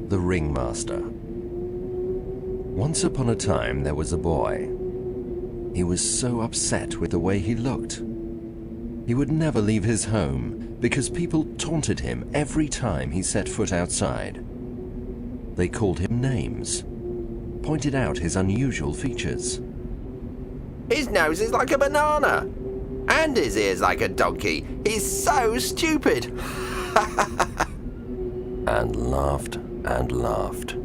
The Ringmaster. Once upon a time there was a boy. He was so upset with the way he looked. He would never leave his home because people taunted him every time he set foot outside. They called him names, pointed out his unusual features. His nose is like a banana, and his ears like a donkey. He's so stupid. And laughed and laughed.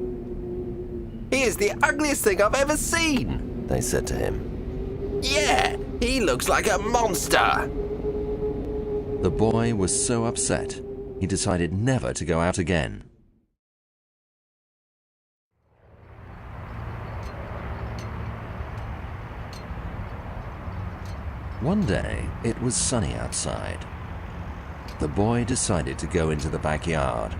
He is the ugliest thing I've ever seen, they said to him. Yeah, he looks like a monster. The boy was so upset, he decided never to go out again. One day, it was sunny outside. The boy decided to go into the backyard.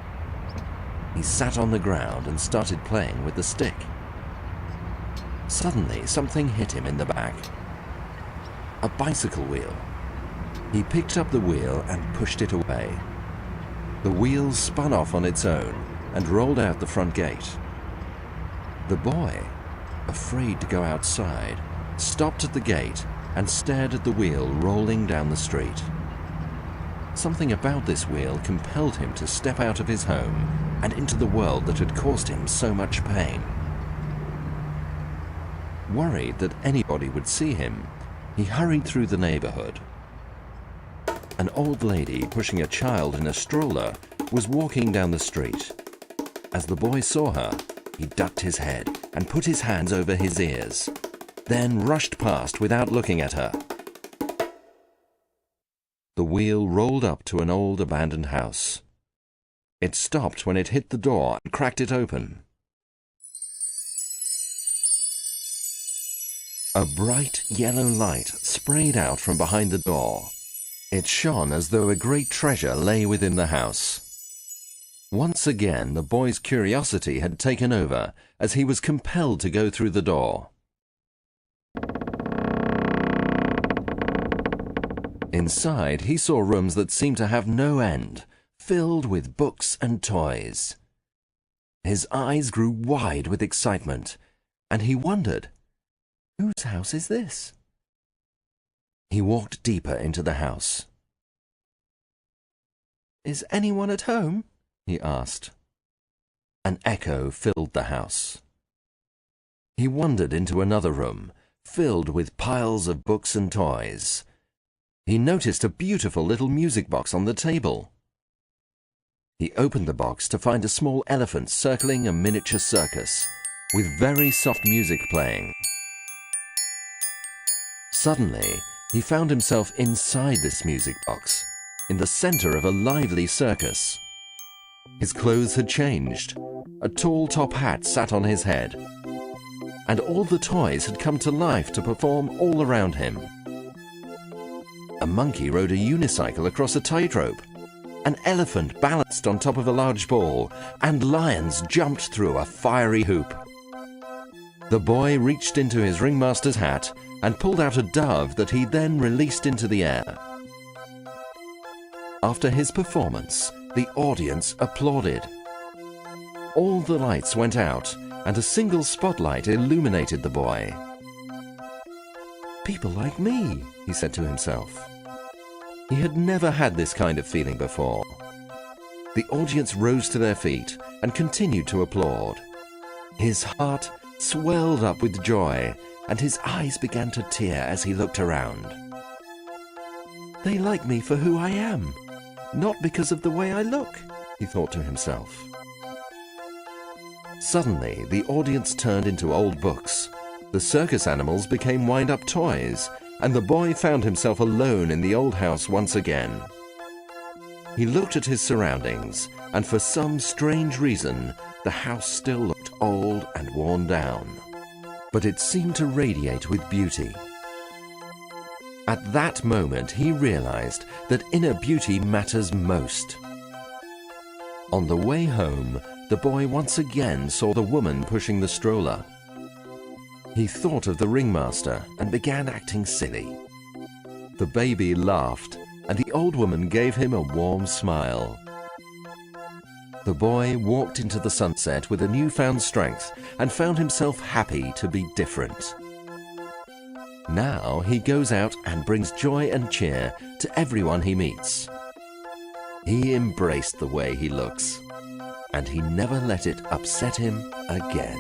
He sat on the ground and started playing with the stick. Suddenly, something hit him in the back. A bicycle wheel. He picked up the wheel and pushed it away. The wheel spun off on its own and rolled out the front gate. The boy, afraid to go outside, stopped at the gate and stared at the wheel rolling down the street. Something about this wheel compelled him to step out of his home and into the world that had caused him so much pain. Worried that anybody would see him, he hurried through the neighborhood. An old lady pushing a child in a stroller was walking down the street. As the boy saw her, he ducked his head and put his hands over his ears, then rushed past without looking at her. The wheel rolled up to an old abandoned house. It stopped when it hit the door and cracked it open. A bright yellow light sprayed out from behind the door. It shone as though a great treasure lay within the house. Once again, the boy's curiosity had taken over as he was compelled to go through the door. Inside, he saw rooms that seemed to have no end, filled with books and toys. His eyes grew wide with excitement, and he wondered, whose house is this? He walked deeper into the house. Is anyone at home? He asked. An echo filled the house. He wandered into another room, filled with piles of books and toys. He noticed a beautiful little music box on the table. He opened the box to find a small elephant circling a miniature circus, with very soft music playing. Suddenly, he found himself inside this music box, in the center of a lively circus. His clothes had changed. A tall top hat sat on his head, and all the toys had come to life to perform all around him. A monkey rode a unicycle across a tightrope. An elephant balanced on top of a large ball, and lions jumped through a fiery hoop. The boy reached into his ringmaster's hat and pulled out a dove that he then released into the air. After his performance, the audience applauded. All the lights went out, and a single spotlight illuminated the boy. People like me, he said to himself. He had never had this kind of feeling before. The audience rose to their feet and continued to applaud. His heart swelled up with joy, and his eyes began to tear as he looked around. They like me for who I am, not because of the way I look, he thought to himself. Suddenly, the audience turned into old books. The circus animals became wind-up toys, and the boy found himself alone in the old house once again. He looked at his surroundings, and for some strange reason, the house still looked old and worn down. But it seemed to radiate with beauty. At that moment, he realized that inner beauty matters most. On the way home, the boy once again saw the woman pushing the stroller. He thought of the ringmaster and began acting silly. The baby laughed, and the old woman gave him a warm smile. The boy walked into the sunset with a newfound strength and found himself happy to be different. Now he goes out and brings joy and cheer to everyone he meets. He embraced the way he looks, and he never let it upset him again.